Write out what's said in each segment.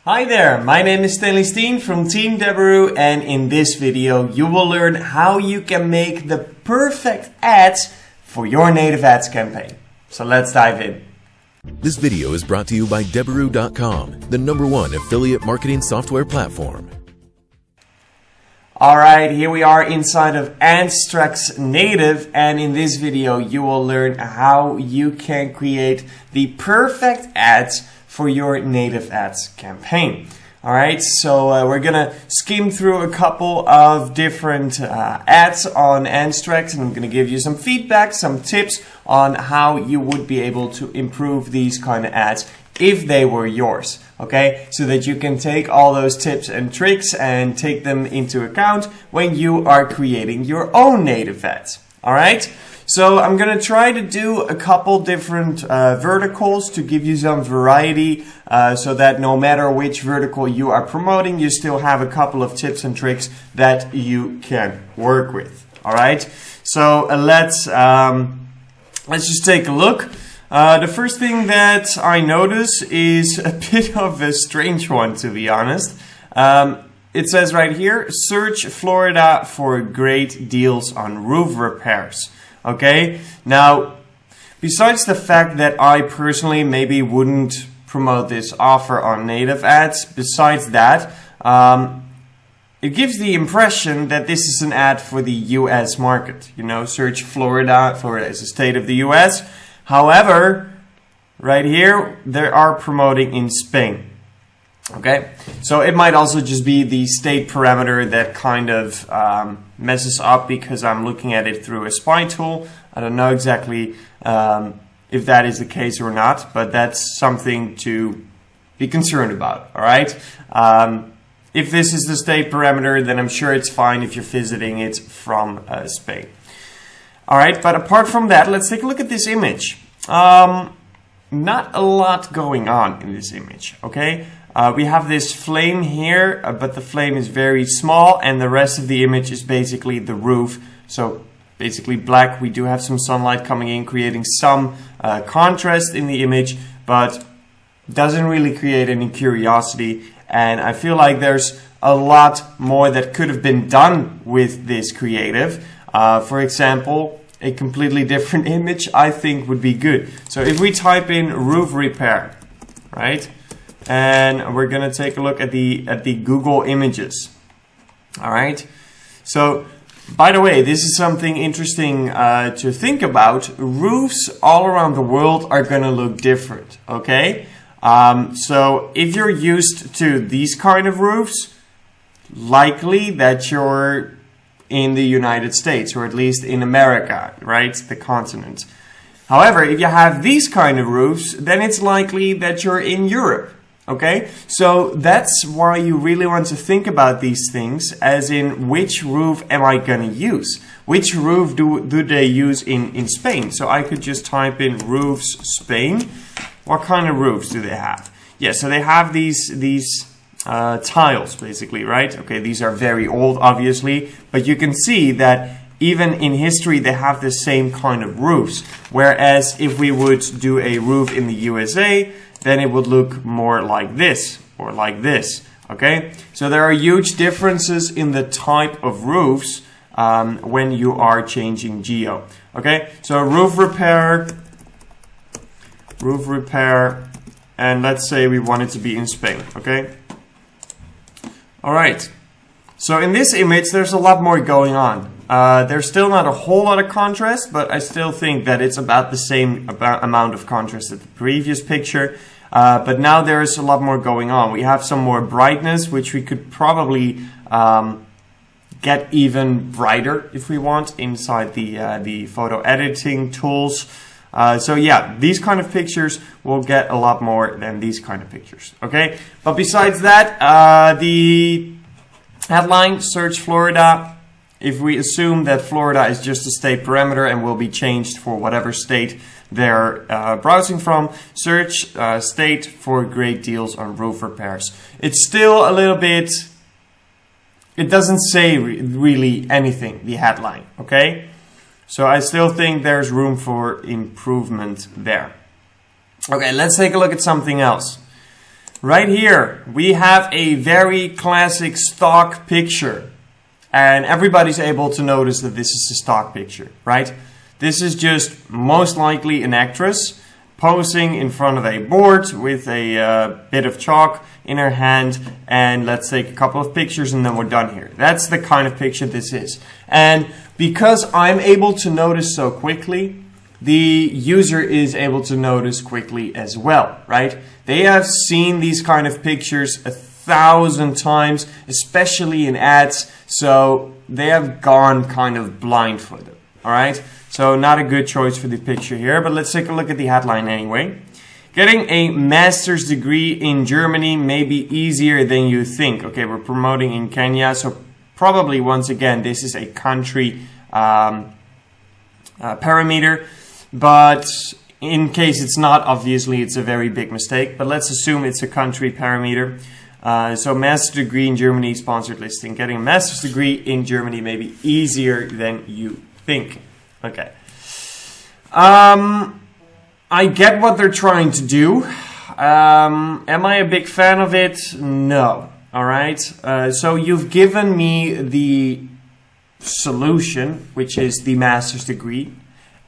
Hi there, my name is Stanley Steen from Team Deberoo, and in this video you will learn how you can make the perfect ads for your native ads campaign. So let's dive in. This video is brought to you by Deberoo.com, the #1 affiliate marketing software platform. Alright, here we are inside of Anstrex Native, and in this video you will learn how you can create the perfect ads for your native ads campaign. Alright, so we're gonna skim through a couple of different ads on Anstrex, and I'm gonna give you some feedback, some tips on how you would be able to improve these kind of ads if they were yours. Okay, so that you can take all those tips and tricks and take them into account when you are creating your own native ads. Alright, so I'm gonna try to do a couple different verticals to give you some variety so that no matter which vertical you are promoting, you still have a couple of tips and tricks that you can work with. Alright, so let's just take a look. The first thing that I notice is a bit of a strange one, to be honest. It says right here, search Florida for great deals on roof repairs. Okay, now, besides the fact that I personally maybe wouldn't promote this offer on native ads, besides that, it gives the impression that this is an ad for the US market. You know, search Florida. Florida is a state of the US. However, right here, they are promoting in Spain. Okay, so it might also just be the state parameter that kind of messes up because I'm looking at it through a spy tool. I don't know exactly if that is the case or not, but that's something to be concerned about. All right. If this is the state parameter, then I'm sure it's fine if you're visiting it from Spain. All right, but apart from that, let's take a look at this image. Not a lot going on in this image, okay? We have this flame here, but the flame is very small, and the rest of the image is basically the roof. So basically black. We do have some sunlight coming in, creating some contrast in the image, but doesn't really create any curiosity. And I feel like there's a lot more that could have been done with this creative. For example, a completely different image I think would be good. So if we type in roof repair, right? And we're gonna take a look at the Google images. All right. So by the way, this is something interesting to think about. Roofs all around the world are gonna look different. Okay. So if you're used to these kind of roofs, likely that you're in the United States, or at least in America, right? The continent. However, if you have these kind of roofs, then it's likely that you're in Europe. Okay, so that's why you really want to think about these things, as in which roof am I going to use? Which roof do they use in Spain? So I could just type in roofs Spain. What kind of roofs do they have? Yeah, so they have these tiles basically, right? Okay, these are very old obviously, but you can see that even in history they have the same kind of roofs. Whereas if we would do a roof in the USA, then it would look more like this or like this. Okay, so there are huge differences in the type of roofs when you are changing geo. Okay, so roof repair, and let's say we want it to be in Spain. Okay. All right. So in this image, there's a lot more going on. There's still not a whole lot of contrast, but I still think that it's about the same amount of contrast as the previous picture. But now there is a lot more going on. We have some more brightness, which we could probably get even brighter if we want inside the photo editing tools. So yeah, these kind of pictures will get a lot more than these kind of pictures. Okay, but besides that, the headline, search Florida. If we assume that Florida is just a state parameter and will be changed for whatever state they're browsing from, search state for great deals on roof repairs. It's still a little bit, it doesn't say really anything, the headline, okay? So I still think there's room for improvement there. Okay, let's take a look at something else. Right here, we have a very classic stock picture. And everybody's able to notice that this is a stock picture, right? This is just most likely an actress posing in front of a board with a bit of chalk in her hand. And let's take a couple of pictures and then we're done here. That's the kind of picture this is. And because I'm able to notice so quickly, the user is able to notice quickly as well, right? They have seen these kind of pictures 1,000 times, especially in ads, so they have gone kind of blindfolded, all right? So not a good choice for the picture here, but let's take a look at the headline anyway. Getting a master's degree in Germany may be easier than you think. Okay, we're promoting in Kenya, so probably once again, this is a country parameter. But in case it's not, obviously it's a very big mistake. But let's assume it's a country parameter. So master's degree in Germany, sponsored listing. Getting a master's degree in Germany may be easier than you think. Okay. I get what they're trying to do. Am I a big fan of it? No. All right. So you've given me the solution, which is the master's degree.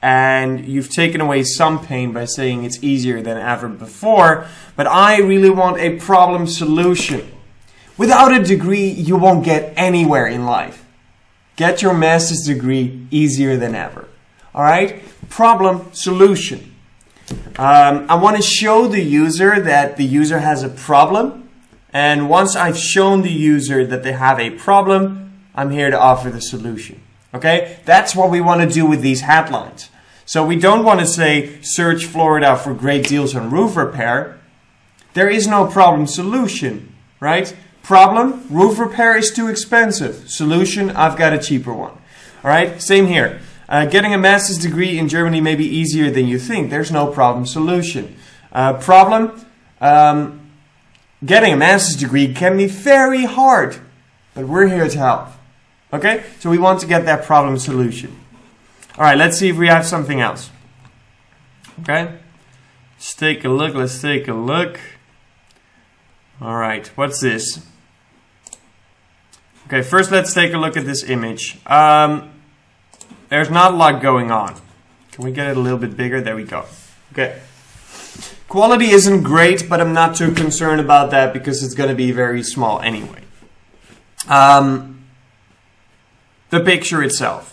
And you've taken away some pain by saying it's easier than ever before. But I really want a problem solution. Without a degree, you won't get anywhere in life. Get your master's degree easier than ever. All right? Problem solution. I want to show the user that the user has a problem. And once I've shown the user that they have a problem, I'm here to offer the solution. Okay? That's what we want to do with these headlines. So we don't want to say, search Florida for great deals on roof repair. There is no problem solution, right? Problem, roof repair is too expensive. Solution, I've got a cheaper one. All right, same here. Getting a master's degree in Germany may be easier than you think. There's no problem solution. Problem, getting a master's degree can be very hard, but we're here to help. Okay, so we want to get that problem solution. All right, let's see if we have something else. Okay, let's take a look. All right, what's this? Okay, first let's take a look at this image. There's not a lot going on. Can we get it a little bit bigger? There we go. Okay. Quality isn't great, but I'm not too concerned about that because it's going to be very small anyway. The picture itself.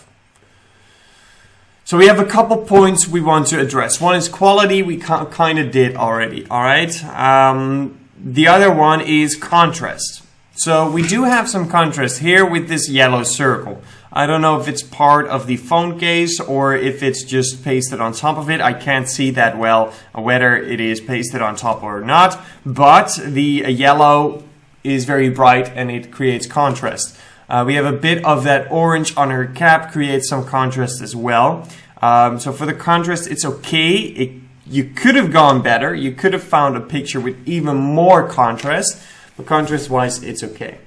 So we have a couple points we want to address. One is quality, we kind of did already, all right? The other one is contrast. So we do have some contrast here with this yellow circle. I don't know if it's part of the phone case or if it's just pasted on top of it. I can't see that well whether it is pasted on top or not. But the yellow is very bright and it creates contrast. We have a bit of that orange on her cap, creates some contrast as well. So for the contrast, it's okay. You could have gone better. You could have found a picture with even more contrast. But contrast-wise, it's okay.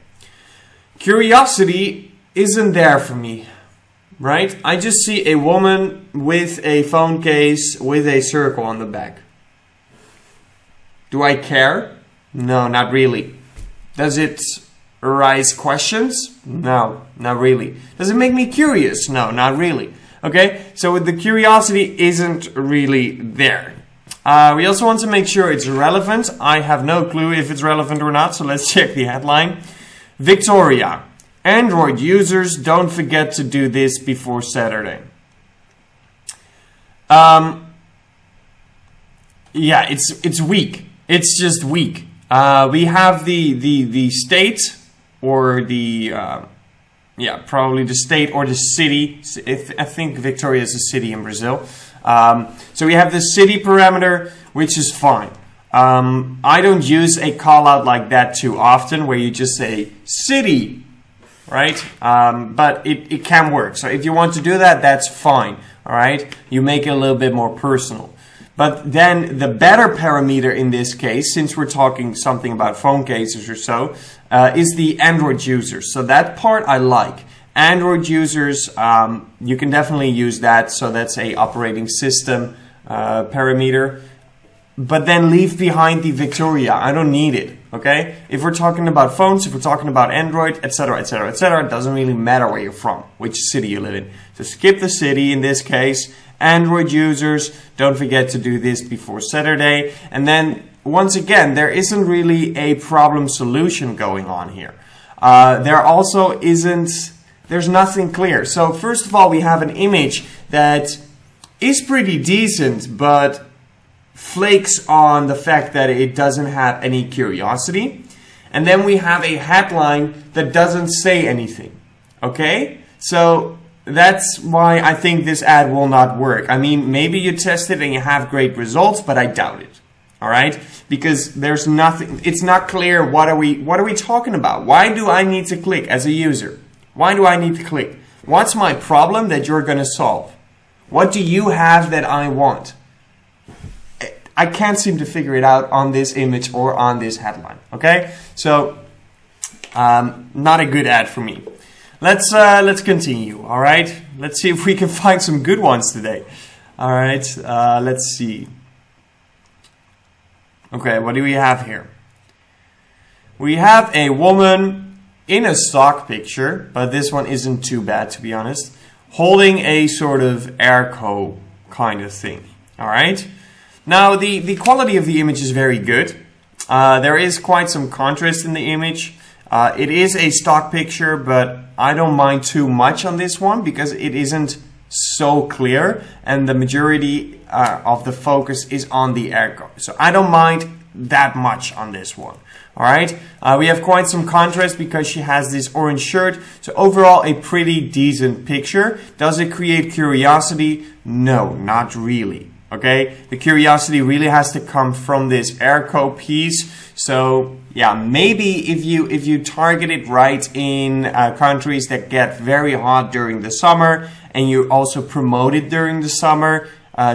Curiosity isn't there for me, right? I just see a woman with a phone case with a circle on the back. Do I care? No, not really. Does it arise questions? No, not really. Does it make me curious? No, not really. Okay, so the curiosity isn't really there. We also want to make sure it's relevant. I have no clue if it's relevant or not, so let's check the headline. Victoria, Android users, don't forget to do this before Saturday. Yeah, it's weak. It's just weak. We have the state or the probably the state or the city. I think Victoria is a city in Brazil. So we have the city parameter, which is fine. I don't use a call out like that too often, where you just say city, right? But it can work. So if you want to do that, that's fine. All right, you make it a little bit more personal. But then the better parameter in this case, since we're talking something about phone cases or so, is the Android users. So that part I like. Android users, you can definitely use that. So that's a operating system parameter. but then leave behind the Victoria. I don't need it, okay? If we're talking about phones, if we're talking about Android, etc., etc., etc., it doesn't really matter where you're from, which city you live in. So skip the city in this case. Android users, don't forget to do this before Saturday. And then, once again, there isn't really a problem solution going on here. There also there's nothing clear. So first of all, we have an image that is pretty decent, but flakes on the fact that it doesn't have any curiosity. And then we have a headline that doesn't say anything. Okay? So that's why I think this ad will not work. I mean, maybe you test it and you have great results, but I doubt it. All right? Because there's nothing, it's not clear what are we talking about? Why do I need to click as a user? Why do I need to click? What's my problem that you're going to solve? What do you have that I want? I can't seem to figure it out on this image or on this headline. Okay? So, not a good ad for me. Let's continue. All right? Let's see if we can find some good ones today. All right? Let's see. Okay, what do we have here? We have a woman in a stock picture, but this one isn't too bad, to be honest, holding a sort of airco kind of thing. All right? Now, the quality of the image is very good. There is quite some contrast in the image. It is a stock picture, but I don't mind too much on this one because it isn't so clear and the majority of the focus is on the airco. So I don't mind that much on this one. All right. We have quite some contrast because she has this orange shirt. So overall, a pretty decent picture. Does it create curiosity? No, not really. Okay. The curiosity really has to come from this airco piece. So yeah, maybe if you target it right in countries that get very hot during the summer, and you also promote it during the summer,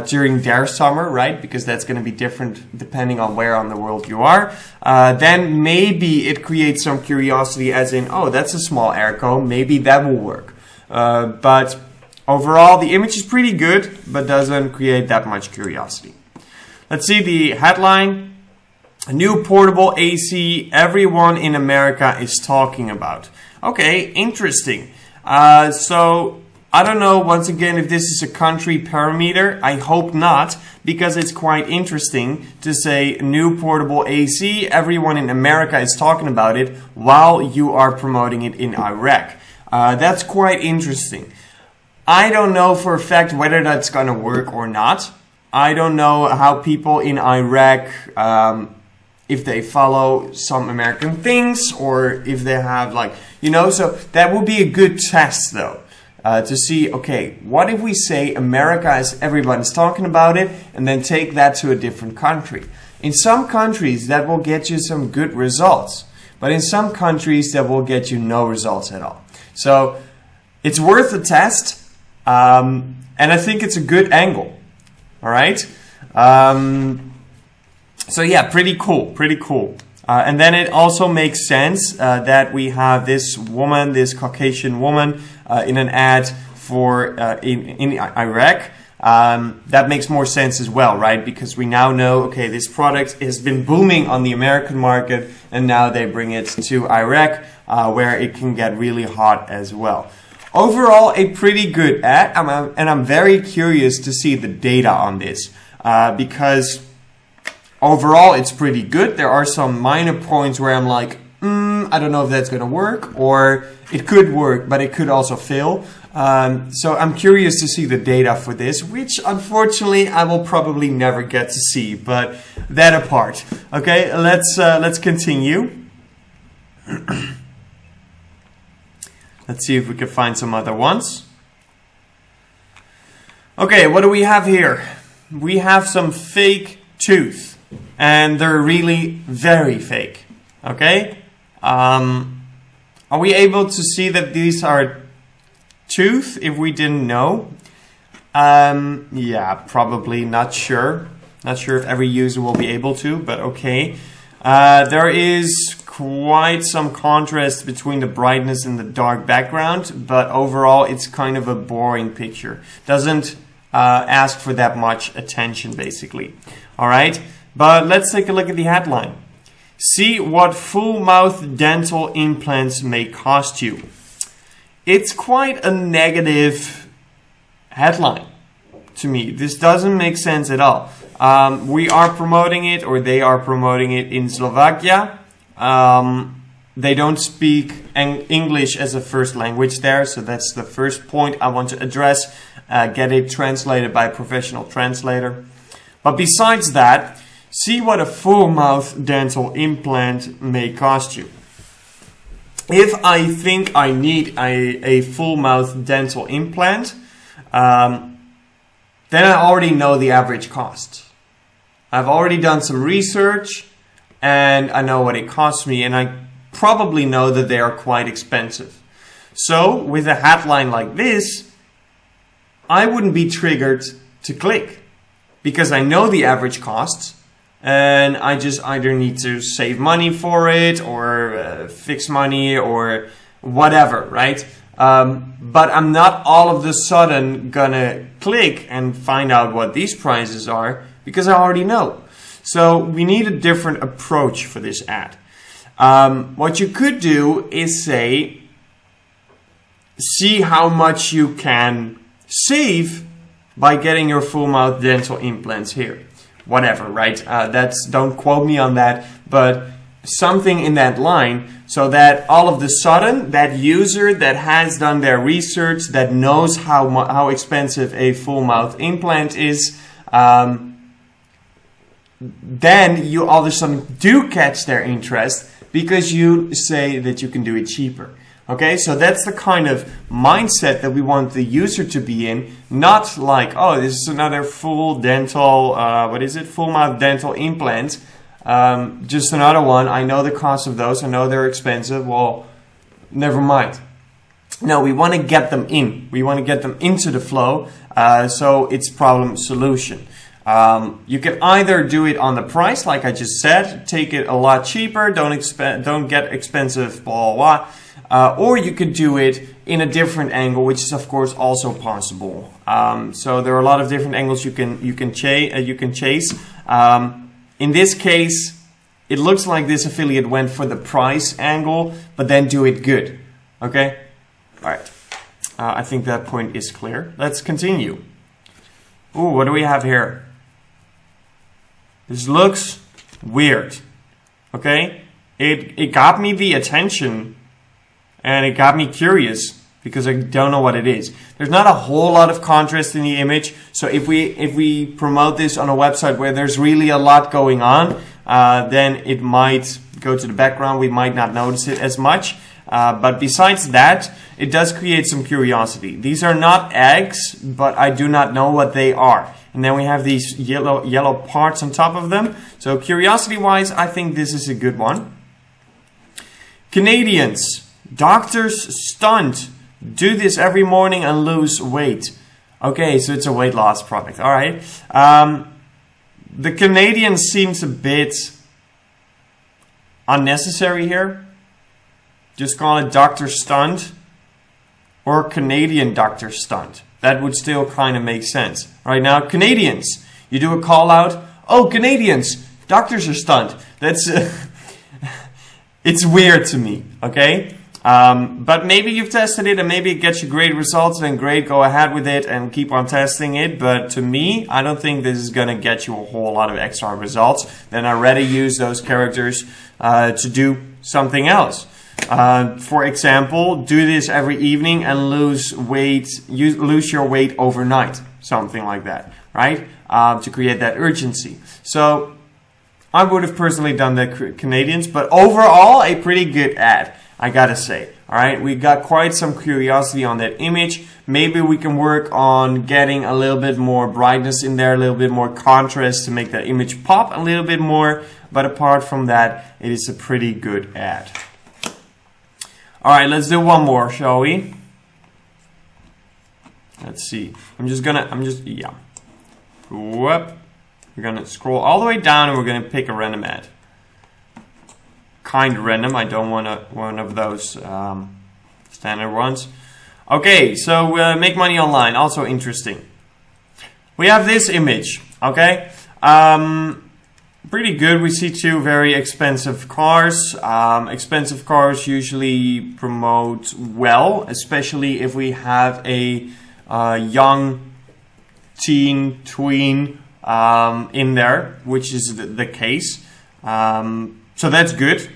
during their summer, right? Because that's going to be different depending on where on the world you are. Then maybe it creates some curiosity as in, oh, that's a small airco. Maybe that will work. But overall, the image is pretty good, but doesn't create that much curiosity. Let's see the headline. A new portable AC everyone in America is talking about. Okay, interesting. So I don't know, once again, if this is a country parameter. I hope not, because it's quite interesting to say new portable AC, everyone in America is talking about it while you are promoting it in Iraq. That's quite interesting. I don't know for a fact whether that's going to work or not. I don't know how people in Iraq, if they follow some American things or if they have so that would be a good test though. To see, okay, what if we say America is everyone's talking about it and then take that to a different country? In some countries that will get you some good results, but in some countries that will get you no results at all. So it's worth a test, and I think it's a good angle. All right. So yeah, pretty cool. And then it also makes sense that we have this woman, this Caucasian woman, in an ad for in Iraq. That makes more sense as well, right? Because we now know, okay, this product has been booming on the American market, and now they bring it to Iraq, where it can get really hot as well. Overall, a pretty good ad, and I'm very curious to see the data on this, because overall, it's pretty good. There are some minor points where I'm like, I don't know if that's going to work, or it could work, but it could also fail. So I'm curious to see the data for this, which unfortunately I will probably never get to see, but that apart. Okay, let's continue. Let's see if we can find some other ones. Okay, what do we have here? We have some fake tooth, and they're really very fake. Okay, are we able to see that these are tooth if we didn't know? Yeah, probably not sure. Not sure if every user will be able to, but okay. There is quite some contrast between the brightness and the dark background, but overall it's kind of a boring picture. Doesn't ask for that much attention, basically. All right. But let's take a look at the headline. See what full mouth dental implants may cost you. It's quite a negative headline to me. This doesn't make sense at all. We are promoting it, or they are promoting it in Slovakia. They don't speak English as a first language there, so that's the first point I want to address. Get it translated by a professional translator. But besides that, see what a full mouth dental implant may cost you. If I think I need a full mouth dental implant, then I already know the average cost. I've already done some research and I know what it costs me, and I probably know that they are quite expensive. So with a headline like this, I wouldn't be triggered to click because I know the average costs and I just either need to save money for it or fix money or whatever, right? But I'm not all of a sudden gonna click and find out what these prices are because I already know. So we need a different approach for this ad. What you could do is say, see how much you can save by getting your full mouth dental implants here. Whatever, right? Don't quote me on that, but something in that line, so that all of a sudden that user that has done their research, that knows how expensive a full mouth implant is, then you all of a sudden do catch their interest because you say that you can do it cheaper. Okay, so that's the kind of mindset that we want the user to be in, not like, oh, this is another full dental, full mouth dental implant, just another one. I know the cost of those, I know they're expensive, well, never mind. No, we want to get them in. We want to get them into the flow, so it's problem solution. You can either do it on the price, like I just said, take it a lot cheaper, don't get expensive, blah, blah, blah. Or you could do it in a different angle, which is of course also possible. So there are a lot of different angles you can chase. In this case, it looks like this affiliate went for the price angle, but then do it good. Okay, all right. I think that point is clear. Let's continue. Ooh, what do we have here? This looks weird. Okay, it got me the attention. And it got me curious because I don't know what it is. There's not a whole lot of contrast in the image. So if we promote this on a website where there's really a lot going on, then it might go to the background. We might not notice it as much. But besides that, it does create some curiosity. These are not eggs, but I do not know what they are. And then we have these yellow parts on top of them. So curiosity-wise, I think this is a good one. Canadians. Doctors stunt. Do this every morning and lose weight. Okay, so it's a weight loss product. All right. The Canadian seems a bit unnecessary here. Just call it Dr. Stunt or Canadian Dr. Stunt. That would still kind of make sense. Right now, Canadians. You do a call out. Oh, Canadians. Doctors are stunt. That's it's weird to me. Okay. But maybe you've tested it and maybe it gets you great results, then great, go ahead with it and keep on testing it. But to me, I don't think this is going to get you a whole lot of extra results. Then I'd rather use those characters to do something else. For example, do this every evening and lose your weight overnight. Something like that, right? To create that urgency. So I would have personally done the Canadians, but overall, a pretty good ad. I gotta say, all right, we got quite some curiosity on that image. Maybe we can work on getting a little bit more brightness in there, a little bit more contrast to make that image pop a little bit more. But apart from that, it is a pretty good ad. All right, let's do one more, shall we? Let's see. Yeah. Whoop. We're gonna scroll all the way down and we're gonna pick a random ad. Kind of random. I don't want one of those standard ones. Okay, so make money online. Also interesting. We have this image. Okay, pretty good. We see two very expensive cars. Expensive cars usually promote well, especially if we have a young teen, tween in there, which is the case. So that's good.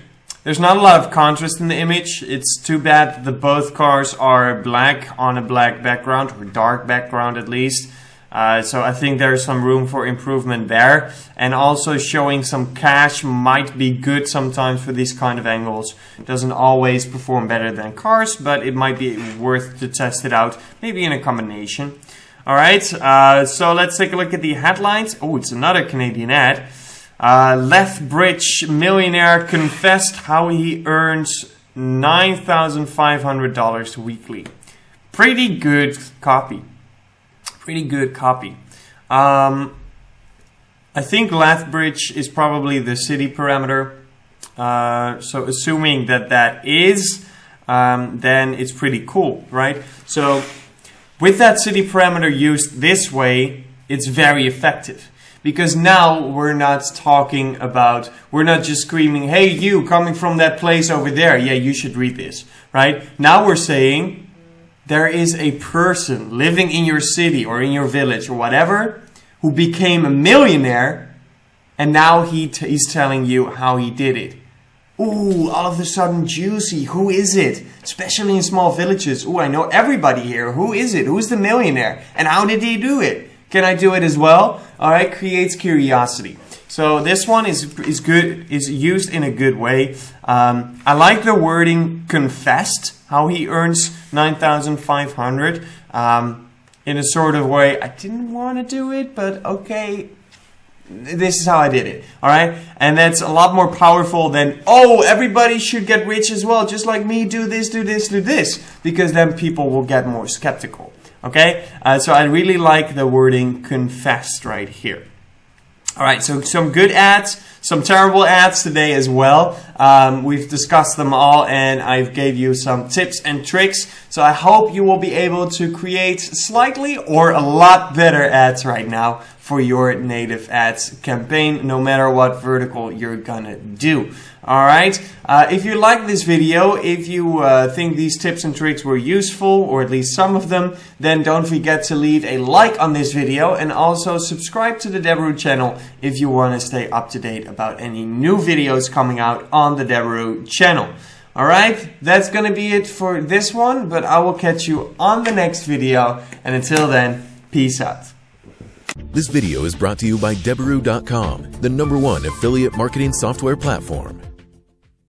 There's not a lot of contrast in the image. It's too bad that both cars are black on a black background, or dark background at least. So I think there's some room for improvement there. And also showing some cash might be good sometimes for these kind of angles. It doesn't always perform better than cars, but it might be worth to test it out, maybe in a combination. Alright, so let's take a look at the headlines. Oh, it's another Canadian ad. Lethbridge millionaire confessed how he earns $9,500 weekly. Pretty good copy. Pretty good copy. I think Lethbridge is probably the city parameter. So assuming that that is, then it's pretty cool, right? So with that city parameter used this way, it's very effective. Because now we're not talking about, we're not just screaming, hey, you coming from that place over there. Yeah, you should read this, right? Now we're saying there is a person living in your city or in your village or whatever who became a millionaire, and now he's telling you how he did it. Ooh, all of a sudden juicy. Who is it? Especially in small villages. Ooh, I know everybody here. Who is it? Who's the millionaire? And how did he do it? Can I do it as well? All right, creates curiosity. So this one is good, is used in a good way. I like the wording confessed, how he earns $9,500 in a sort of way. I didn't want to do it, but okay, this is how I did it. All right, and that's a lot more powerful than, oh, everybody should get rich as well, just like me. Do this, do this, do this, because then people will get more skeptical. Okay, so I really like the wording confessed right here. All right, so some good ads, some terrible ads today as well. We've discussed them all, and I've gave you some tips and tricks. So I hope you will be able to create slightly or a lot better ads right now for your native ads campaign, no matter what vertical you're gonna do. All right. If you like this video, if you think these tips and tricks were useful, or at least some of them, then don't forget to leave a like on this video, and also subscribe to the Deberoo channel if you want to stay up to date about any new videos coming out on the Deberoo channel. All right, that's going to be it for this one, but I will catch you on the next video, and until then, peace out. This video is brought to you by Deberoo.com, the #1 affiliate marketing software platform.